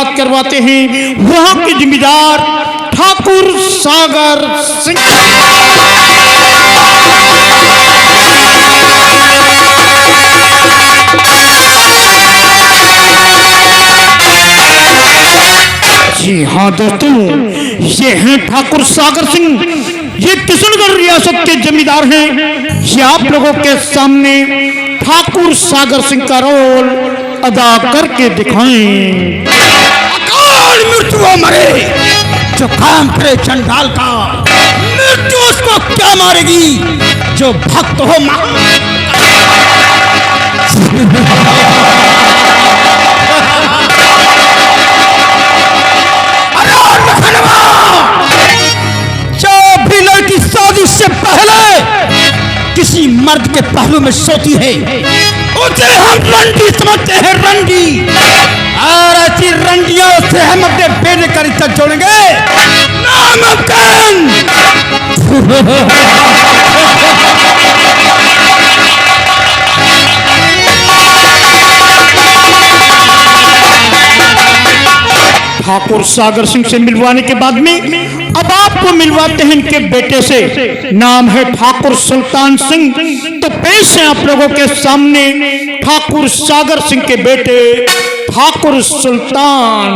स्वागत करवाते हैं वहां के जिम्मेदार ठाकुर सागर सिंह। जी हाँ दोस्तों, ये हैं ठाकुर सागर सिंह। ये किशनगढ़ रियासत के जमींदार हैं। ये आप लोगों के सामने ठाकुर सागर सिंह का रोल अदा करके दिखाएं। अकाल मृत्यु मरे जो काम करे चंडाल का, मृत्यु उसको क्या मारेगी जो भक्त हो से पहले किसी मर्द के पहलू में सोती है उसे हम रंडी समझते हैं, रंडी। और ऐसी रंडियों से हम अपने बेटे का रिश्ता जोड़ेंगे नामुमकिन। ठाकुर सागर सिंह से मिलवाने के बाद में अब आपको मिलवाते हैं इनके बेटे से। नाम है ठाकुर सुल्तान सिंह। तो पेश है आप लोगों के सामने ठाकुर सागर सिंह के बेटे ठाकुर सुल्तान।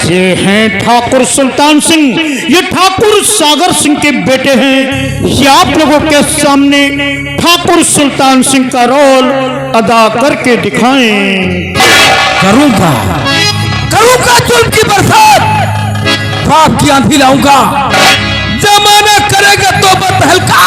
ये हैं ठाकुर सुल्तान सिंह। ये ठाकुर सागर सिंह के बेटे हैं। ये आप लोगों के सामने ठाकुर सुल्तान सिंह का रोल अदा करके दिखाएं। करूंगा करूंगा जुल्म की बरसात, पाप की आंधी लाऊंगा, जमाना करेगा तो बतहलका।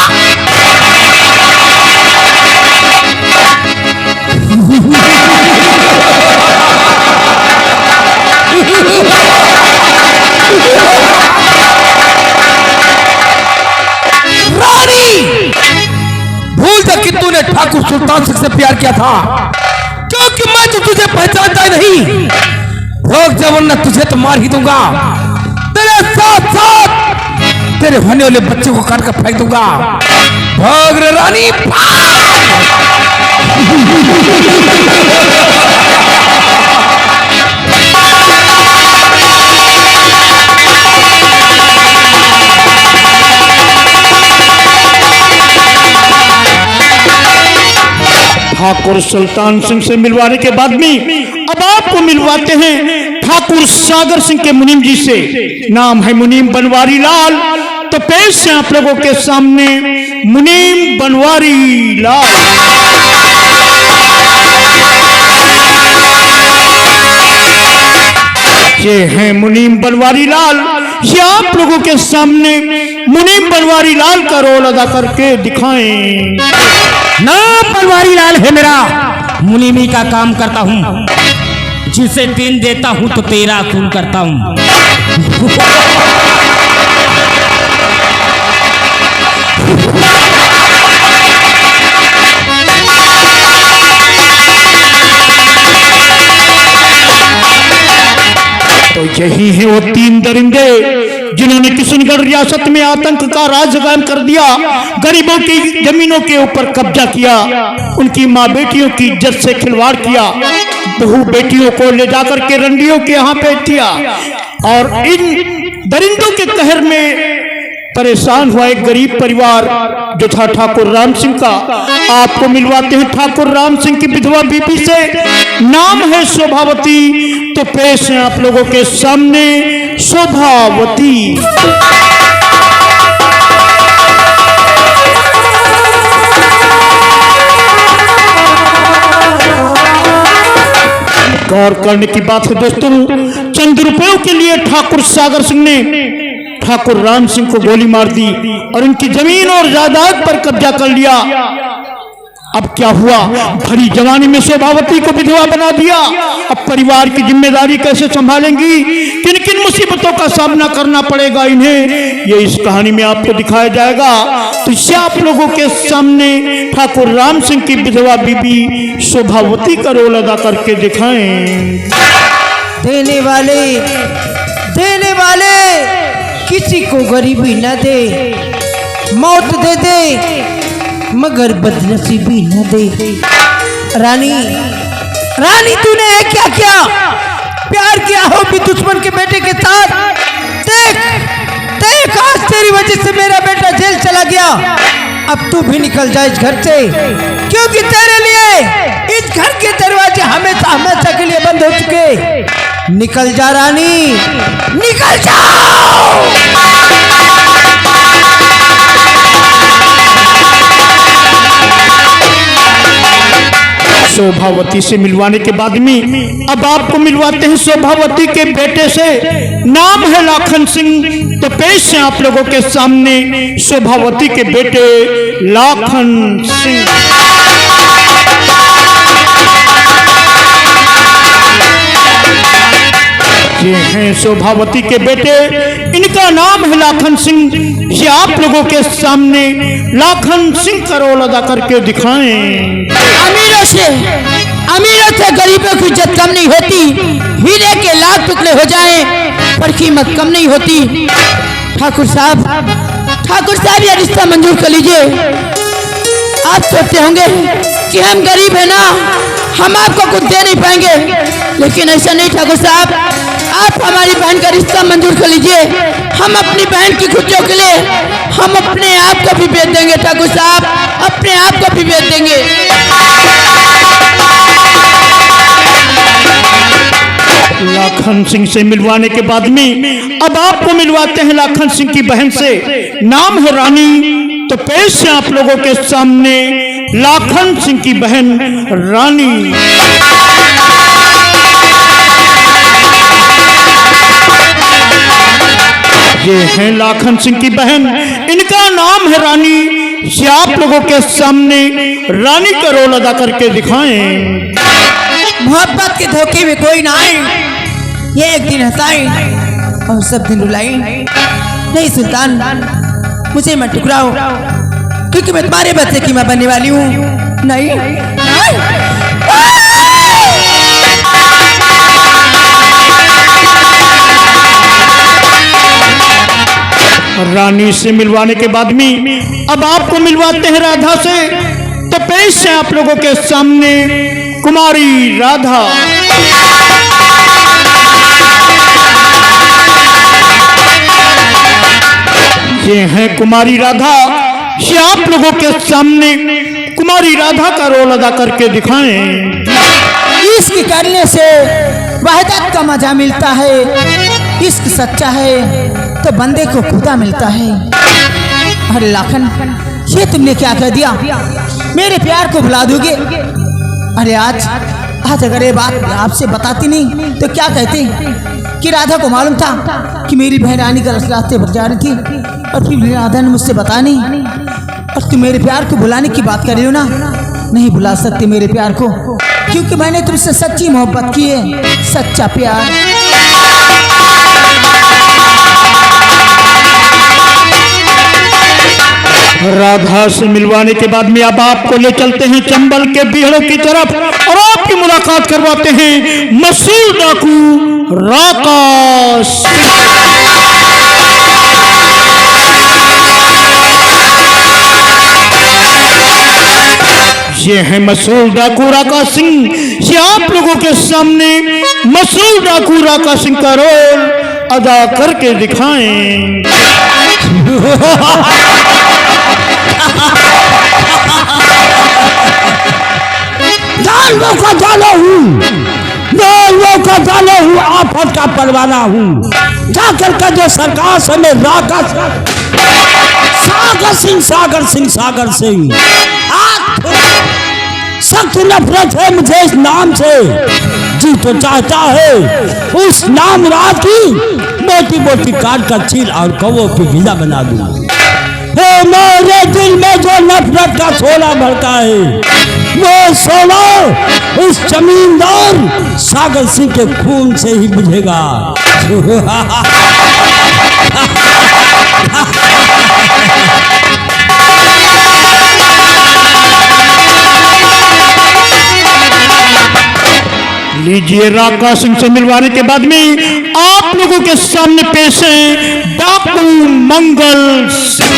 रानी, भूल जा कि तूने ठाकुर सुल्तान सिंह से प्यार किया था, क्योंकि मैं तो तुझे पहचानता ही नहीं। रोक जवान, तुझे तो मार ही दूंगा, तेरे साथ साथ तेरे होने वाले बच्चे को काट कर फेंक दूंगा। भाग रे रानी, ठाकुर सुल्तान सिंह से मिलवाने के बाद में अब आपको मिलवाते हैं ठाकुर सागर सिंह के मुनीम जी से। नाम है मुनीम बनवारी लाल। तो पेश है आप लोगों के सामने मुनीम बनवारी लाल। ये हैं मुनीम बनवारी लाल। ये आप लोगों के सामने मुनीम बनवारी लाल का रोल अदा करके दिखाएं। नाम बनवारी लाल है मेरा, मुनीमी का काम करता हूँ। जिसे दिन देता हूँ तो तेरा खून करता हूँ। तो यही है वो तीन दरिंदे जिन्होंने किशनगढ़ रियासत में आतंक का राज कायम कर दिया, गरीबों की जमीनों के ऊपर कब्जा किया, उनकी माँ बेटियों की इज्जत से खिलवाड़ किया, बहू बेटियों को ले जाकर के रंडियों के यहाँ पेश किया। और इन दरिंदों के कहर में परेशान हुआ एक गरीब परिवार जो था ठाकुर राम सिंह का। आपको मिलवाते हैं ठाकुर राम सिंह की विधवा बीबी से। नाम है शोभावती। तो पेश है आप लोगों के सामने शोभावती। गौर करने की बात है दोस्तों, चंद रुपयों के लिए ठाकुर सागर सिंह ने ठाकुर राम सिंह को गोली मार दी और उनकी जमीन और जायदाद पर कब्जा कर लिया। अब क्या हुआ, भरी जवानी में शोभावती को विधवा बना दिया। अब परिवार की जिम्मेदारी कैसे संभालेंगी, किन किन मुसीबतों का सामना करना पड़ेगा इन्हें, ये इस कहानी में आपको दिखाया जाएगा। तो इसे आप लोगों के सामने ठाकुर राम सिंह की विधवा बीबी शोभावती का रोल अदा करके दिखाएं। देने वाले को गरीबी न दे, मौत दे दे, मगर बदनसीबी न दे। रानी, रानी तूने क्या किया? प्यार किया हो भी दुश्मन के बेटे के साथ। देख देख, आज तेरी वजह से मेरा बेटा जेल चला गया। अब तू भी निकल जा इस घर से, क्योंकि तेरे लिए इस घर के दरवाजे हमेशा हमेशा के लिए बंद हो चुके। निकल जा रानी, निकल जाओ। शोभावती से मिलवाने के बाद में अब आपको मिलवाते हैं शोभावती के बेटे से। नाम है लाखन सिंह। तो पेश है आप लोगों के सामने शोभावती के बेटे लाखन सिंह। ये हैं शोभावती के बेटे, इनका नाम है लाखन सिंह। ये आप लोगों के सामने लाखन सिंह का रोल अदा करके दिखाएं। अमीरों से गरीबों की इज्जत कम नहीं होती। हीरे के लाख टुकड़े हो जाएं पर कीमत कम नहीं होती। ठाकुर साहब यह रिश्ता मंजूर कर लीजिए। आप सोचते होंगे कि हम गरीब हैं ना, हम आपको कुछ दे नहीं पाएंगे, लेकिन ऐसा नहीं ठाकुर साहब। आप हमारी बहन का रिश्ता मंजूर कर लीजिए। हम अपनी बहन की खुशियों के लिए हम अपने आप को भी बेच देंगे ठाकुर साहब, अपने आप को भी बेच देंगे। लाखन सिंह से मिलवाने के बाद में अब आपको मिलवाते हैं लाखन सिंह की बहन से। नाम है रानी। तो पेश है आप लोगों के सामने लाखन सिंह की बहन रानी। ये है लाखन सिंह की बहन, इनका नाम है रानी। ये आप लोगों के सामने रानी का रोल अदा करके दिखाएं। मोहब्बत के धोखे में कोई ना आए, ये एक दिन हंसाए और सब दिन रुलाए। नहीं सुल्तान, मुझे मत टुकराओ, क्योंकि मैं तुम्हारे बच्चे की मां बनने वाली हूँ। नहीं, रानी से मिलवाने के बाद में अब आपको मिलवाते हैं राधा से। तो पेश है आप लोगों के सामने कुमारी राधा। ये है कुमारी राधा। ये आप लोगों के सामने कुमारी राधा का रोल अदा करके दिखाएं। इश्क करने से वहदत का मजा मिलता है। इश्क सच्चा है तो बंदे को खुदा मिलता है। अरे लाखन, ये तुमने क्या कह दिया? मेरे प्यार को भुला दोगे? अरे आज अगर ये बात आपसे बताती नहीं तो क्या कहते कि राधा को मालूम था कि मेरी बहन रानी का रास्ते पर जा रही थी, और फिर राधा ने मुझसे बताया नहीं। और तुम मेरे प्यार को भुलाने की बात कर रही हो ना? नहीं भुला सकते मेरे प्यार को, क्योंकि मैंने तुमसे सच्ची मोहब्बत की है, सच्चा प्यार। राधा से मिलवाने के बाद में अब आपको ले चलते हैं चंबल के बिहड़ों की तरफ और आपकी मुलाकात करवाते हैं मशहूर डाकू राका सिंह। ये है मशहूर डाकू राका सिंह। ये आप लोगों के सामने मशहूर डाकू राका सिंह का रोल अदा करके दिखाएं। आफत का परवाना हूँ। जाकर का जो सरकार से मैं राका सागर सिंह सख्त नफरत है मुझे इस नाम से। जी तो चाहता है उस नाम रात की मोटी मोटी काट कर छील और कौवों की गिला बना दूं। मेरे दिल में जो नफरत का शोला भड़का है, वो शोला उस जमींदार सागर सिंह के खून से ही बुझेगा। लीजिए, राका सिंह से मिलवाने के बाद में आप लोगों के सामने पेश है डाकू मंगल सिंह।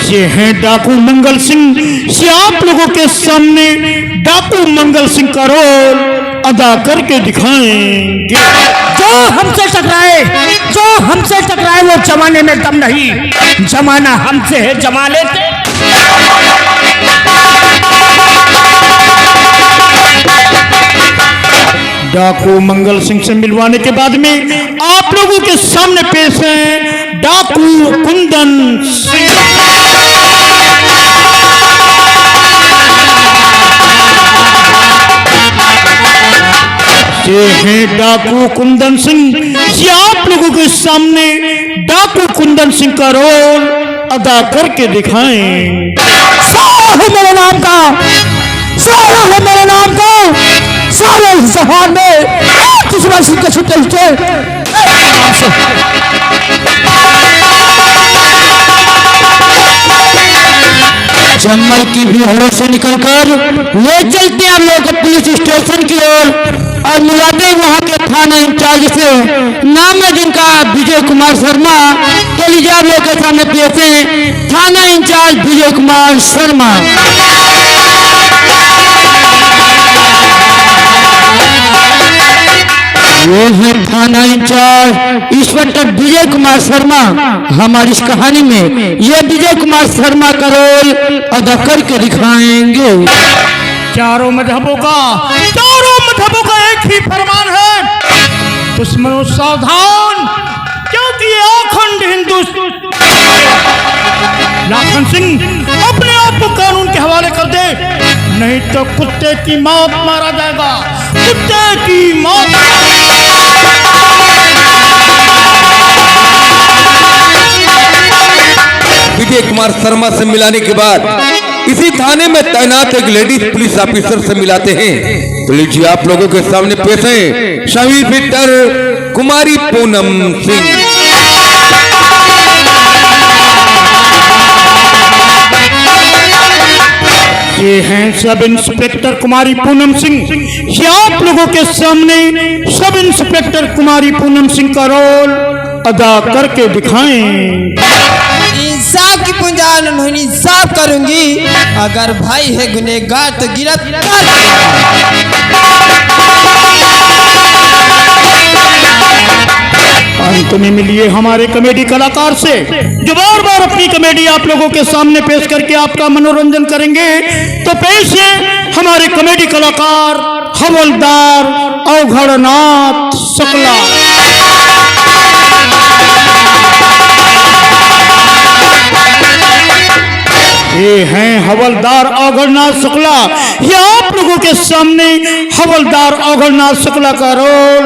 ये हैं डाकू मंगल सिंह। ये आप लोगों के सामने डाकू मंगल सिंह का रोल अदा करके दिखाएंगे। जो हमसे टकराए वो जमाने में दम नहीं, जमाना हमसे है, जमा लेते। डाकू मंगल सिंह से मिलवाने के बाद में आप लोगों के सामने पेश है डाकू कुंदन सिंह। ये हैं डाकू कुंदन सिंह। ये आप लोगों के सामने डाकू कुंदन सिंह का रोल अदा करके दिखाएं। सारा मेरे नाम का, सारा है मेरे नाम का, सारे जहान में किसी सिंह के छुट्टे जम्मल की भीड़ों से निकलकर ले चलते हम लोग पुलिस स्टेशन की ओर और मिलाते वहां के थाना इंचार्ज से। नाम है जिनका विजय कुमार शर्मा। तो लीजिए आप लोग के सामने पेश हैं थाना इंचार्ज विजय कुमार शर्मा। ये है थाना इंचार्ज इंस्पेक्टर विजय कुमार शर्मा। हमारी इस कहानी में ये विजय कुमार शर्मा का रोल अदा करके दिखाएंगे। चारों मजहबों का एक ही फरमान है, दुश्मनों सावधान, क्योंकि ये अखंड हिंदुस्तान। लाखन सिंह अपने आप को कानून के हवाले कर दे, नहीं तो कुत्ते की मौत मारा जाएगा, कुत्ते की मौत। विजय कुमार शर्मा से मिलाने के बाद इसी थाने में तैनात एक लेडीज पुलिस ऑफिसर से मिलाते हैं। तो लीजिए आप लोगों के सामने पेश है सब इंस्पेक्टर कुमारी पूनम सिंह। ये हैं सब इंस्पेक्टर कुमारी पूनम सिंह। ये आप लोगों के सामने सब इंस्पेक्टर कुमारी पूनम सिंह का रोल अदा करके दिखाएं। इंसाफ की पुंजान उन्होंने इंसाफ करूंगी, अगर भाई है गुनहगार तो गिरफ्तार। अंत में मिलिए हमारे कॉमेडी कलाकार से, जो बार बार अपनी कॉमेडी आप लोगों के सामने पेश करके आपका मनोरंजन करेंगे। तो पेश है हमारे कॉमेडी कलाकार हवलदार अवघड़नाथ शुक्ला। ये हैं हवलदार अवघड़नाथ शुक्ला। ये आप लोगों के सामने हवलदार अवघड़नाथ शुक्ला का रोल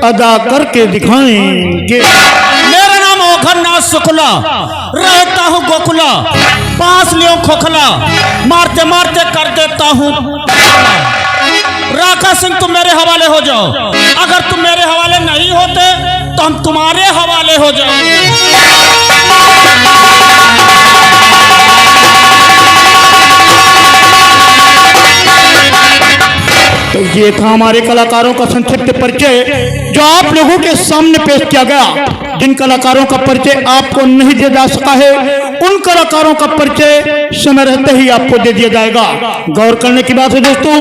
अदा करके दिखाएंगे। मेरा नाम अवघड़नाथ शुक्ला, रहता हूँ गोकुला, पास लियो खोखला, मारते मारते कर देता हूँ। राका सिंह तुम मेरे हवाले हो जाओ, अगर तुम मेरे हवाले नहीं होते तो हम तुम्हारे हवाले हो जाओ। तो ये था हमारे कलाकारों का संक्षिप्त परिचय जो आप लोगों के सामने पेश किया गया। जिन कलाकारों का परिचय आपको नहीं दिया जा सका है, उन कलाकारों का परिचय समय रहते ही आपको दे दिया जाएगा। गौर करने की बात है दोस्तों।